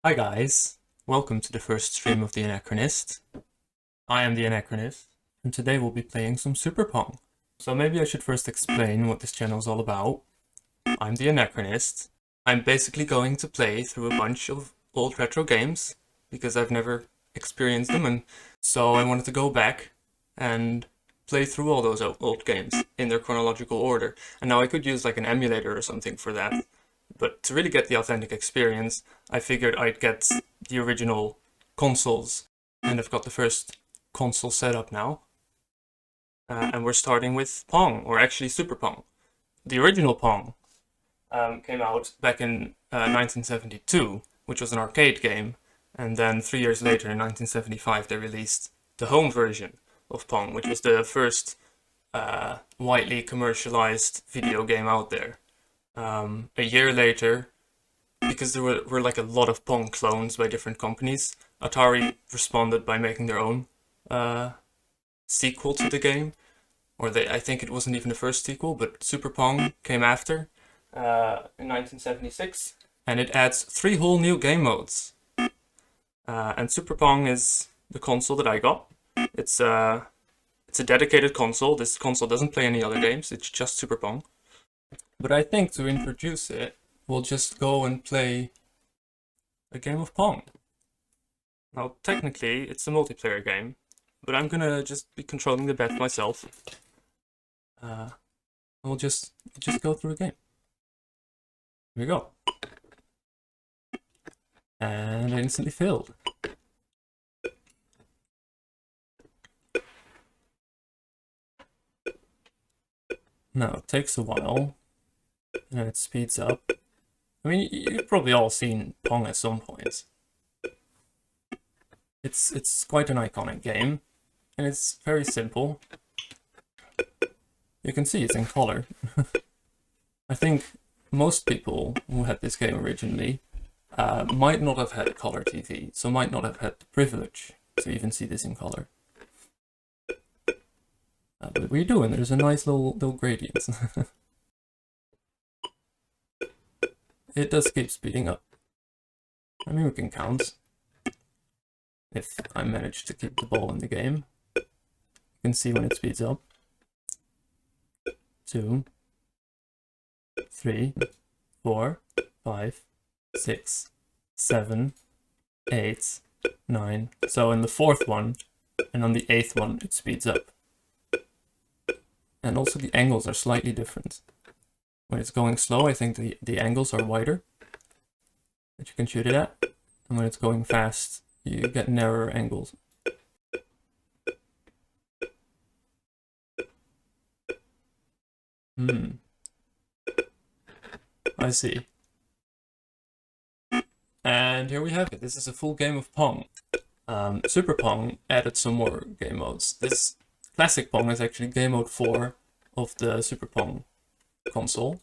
Hi guys, welcome to the first stream of the Anachronist. I am the Anachronist, and today we'll be playing some Super Pong. So maybe I should first explain what this channel is all about. I'm the Anachronist. I'm basically going to play through a bunch of old retro games, because I've never experienced them, and so I wanted to go back and play through all those old games in their chronological order. And now I could use like an emulator or something for that. But to really get the authentic experience, I figured I'd get the original consoles. And I've got the first console set up now. And we're starting with Pong, or actually Super Pong. The original Pong came out back in 1972, which was an arcade game. And then 3 years later, in 1975, they released the home version of Pong, which was the first widely commercialized video game out there. A year later, because there were like a lot of Pong clones by different companies, Atari responded by making their own sequel to the game. I think it wasn't even the first sequel, but Super Pong came after in 1976, and it adds 3 whole new game modes. And Super Pong is the console that I got. It's a dedicated console. This console doesn't play any other games. It's just Super Pong. But I think to introduce it, we'll just go and play a game of Pong. Now, technically, it's a multiplayer game, but I'm gonna just be controlling the bet myself. We'll just go through a game. Here we go. And I instantly failed. Now, it takes a while, and it speeds up. I mean, you've probably all seen Pong at some point. It's quite an iconic game, and it's very simple. You can see it's in color. I think most people who had this game originally might not have had a color TV, so might not have had the privilege to even see this in color. But what are you doing? There's a nice little gradient. It does keep speeding up. I mean, we can count. If I manage to keep the ball in the game, you can see when it speeds up. 2, 3, 4, 5, 6, 7, 8, 9. So in the 4th one and on the 8th one, it speeds up. And also the angles are slightly different. When it's going slow, I think the angles are wider that you can shoot it at. And when it's going fast, you get narrower angles. I see. And here we have it. This is a full game of Pong. Super Pong added some more game modes. This classic Pong is actually game mode 4 of the Super Pong console.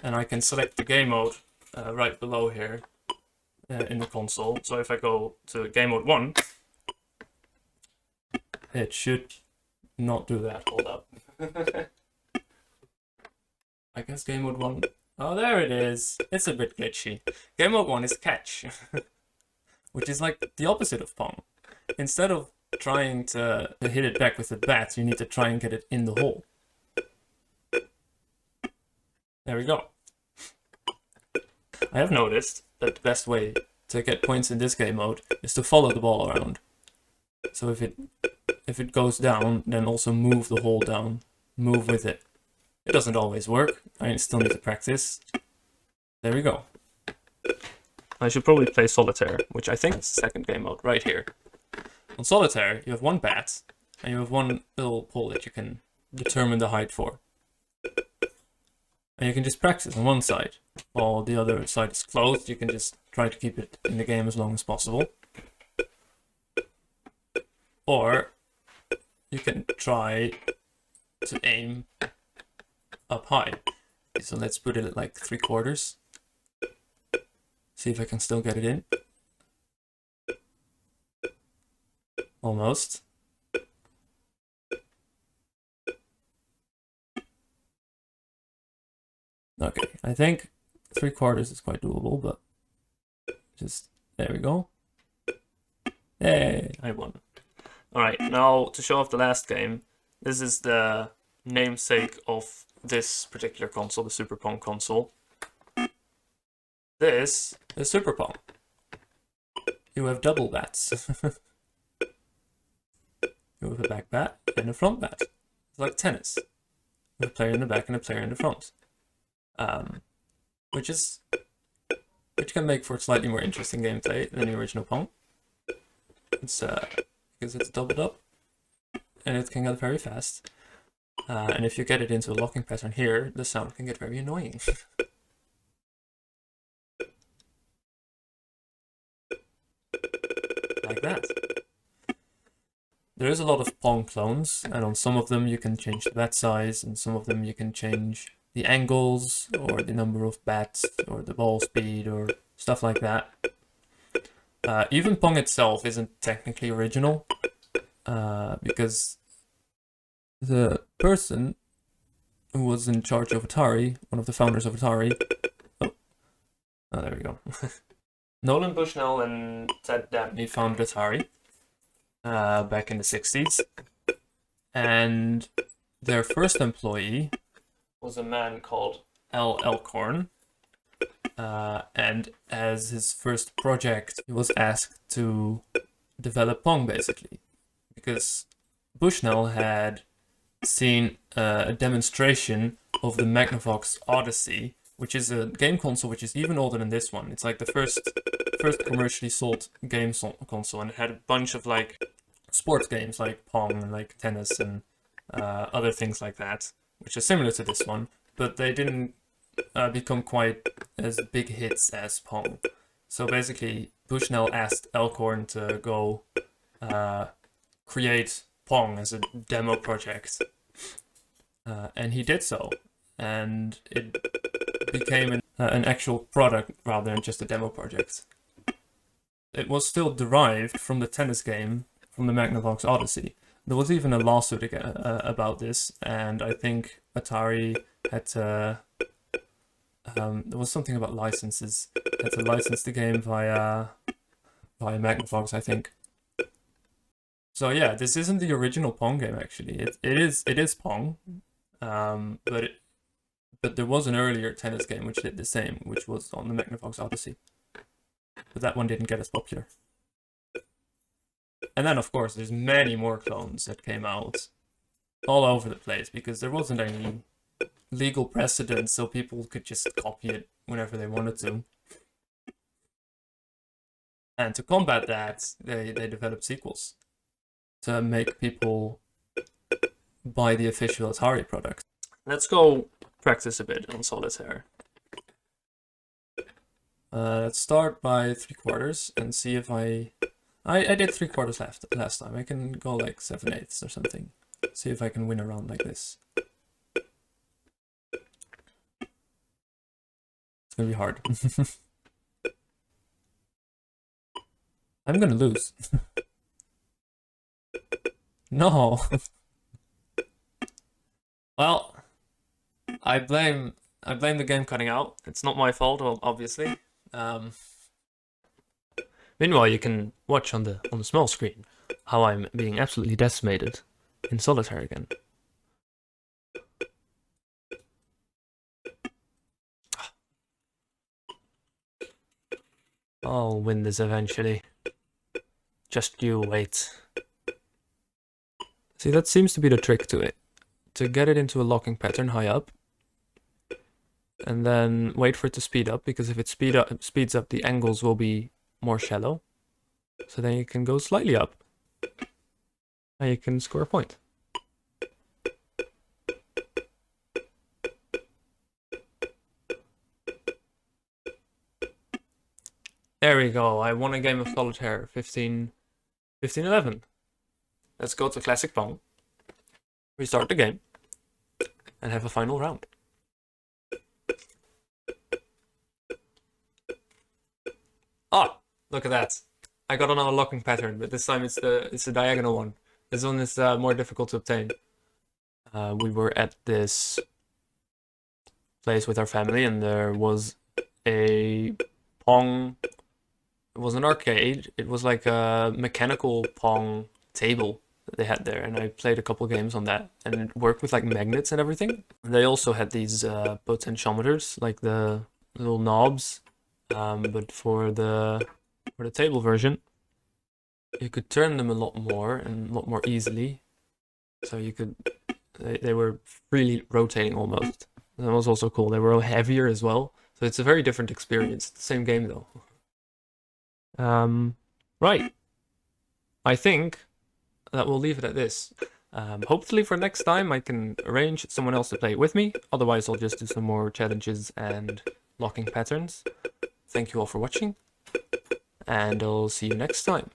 And I can select the game mode right below here in the console. So if I go to game mode 1, it should not do that. Hold up. I guess game mode 1... Oh, there it is. It's a bit glitchy. Game mode 1 is catch, which is like the opposite of Pong. Instead of trying to hit it back with the bat, you need to try and get it in the hole. There we go. I have noticed that the best way to get points in this game mode is to follow the ball around. So if it goes down, then also move the hole down. Move with it. It doesn't always work. I still need to practice. There we go. I should probably play Solitaire, which I think is the 2nd game mode, right here. On Solitaire, you have 1 bat, and you have 1 little pole that you can determine the height for. And you can just practice on one side. While the other side is closed, you can just try to keep it in the game as long as possible. Or you can try to aim up high. So let's put it at like 3/4. See if I can still get it in. Almost. Okay, I think 3/4 is quite doable, but Just, there we go. Hey, I won. Alright, now to show off the last game, this is the namesake of this particular console, the Super Pong console. This is Super Pong. You have double bats. You have a back bat and a front bat. It's like tennis. With a player in the back and a player in the front. Which can make for slightly more interesting gameplay than the original Pong. It's because it's doubled up and it can get very fast. And if you get it into a locking pattern here, the sound can get very annoying. Like that. There is a lot of Pong clones, and on some of them you can change the bat size, and some of them you can change the angles, or the number of bats, or the ball speed, or stuff like that. Even Pong itself isn't technically original, because the person who was in charge of Atari, one of the founders of Atari, oh there we go. Nolan Bushnell and Ted Dabney founded Atari back in the 60s, and their first employee was a man called Al Elkhorn, and as his first project he was asked to develop Pong, basically, because Bushnell had seen a demonstration of the Magnavox Odyssey, which is a game console which is even older than this one. It's like the first commercially sold game console, and it had a bunch of like sports games like Pong and like tennis and other things like that, which are similar to this one, but they didn't become quite as big hits as Pong. So basically, Bushnell asked Elkhorn to go create Pong as a demo project, and he did so, and it became an actual product rather than just a demo project. It was still derived from the tennis game from the Magnavox Odyssey. There was even a lawsuit about this, and I think Atari had to... there was something about licenses. Had to license the game via Magnavox, I think. So yeah, this isn't the original Pong game actually. It is Pong, but there was an earlier tennis game which did the same, which was on the Magnavox Odyssey. But that one didn't get as popular. And then of course there's many more clones that came out all over the place because there wasn't any legal precedent, so people could just copy it whenever they wanted to. And to combat that, they developed sequels to make people buy the official Atari product. Let's go practice a bit on solitaire. Let's start by 3/4 and see if I did 3/4 last time. I can go like 7/8 or something. See if I can win a round like this. It's gonna be hard. I'm gonna lose. No. Well, I blame the game cutting out. It's not my fault, obviously. Meanwhile, you can watch on the small screen how I'm being absolutely decimated in solitaire again. I'll win this eventually. Just you wait. See, that seems to be the trick to it. To get it into a locking pattern high up, and then wait for it to speed up, because if it speeds up, the angles will be more shallow. So then you can go slightly up, and you can score a point. There we go, I won a game of solitaire, 15-11. Let's go to Classic Pong, restart the game, and have a final round. Ah, look at that. I got another locking pattern, but this time it's the diagonal one. This one is more difficult to obtain. We were at this place with our family, and there was a Pong It was an arcade. It was like a mechanical Pong table that they had there, and I played a couple games on that, and it worked with like magnets and everything. They also had these potentiometers, like the little knobs, but for the table version, you could turn them a lot more and a lot more easily. So you could, they were freely rotating almost. And that was also cool. They were heavier as well. So it's a very different experience. It's the same game though. Right. I think that we'll leave it at this. Hopefully for next time I can arrange someone else to play it with me. Otherwise I'll just do some more challenges and locking patterns. Thank you all for watching, and I'll see you next time.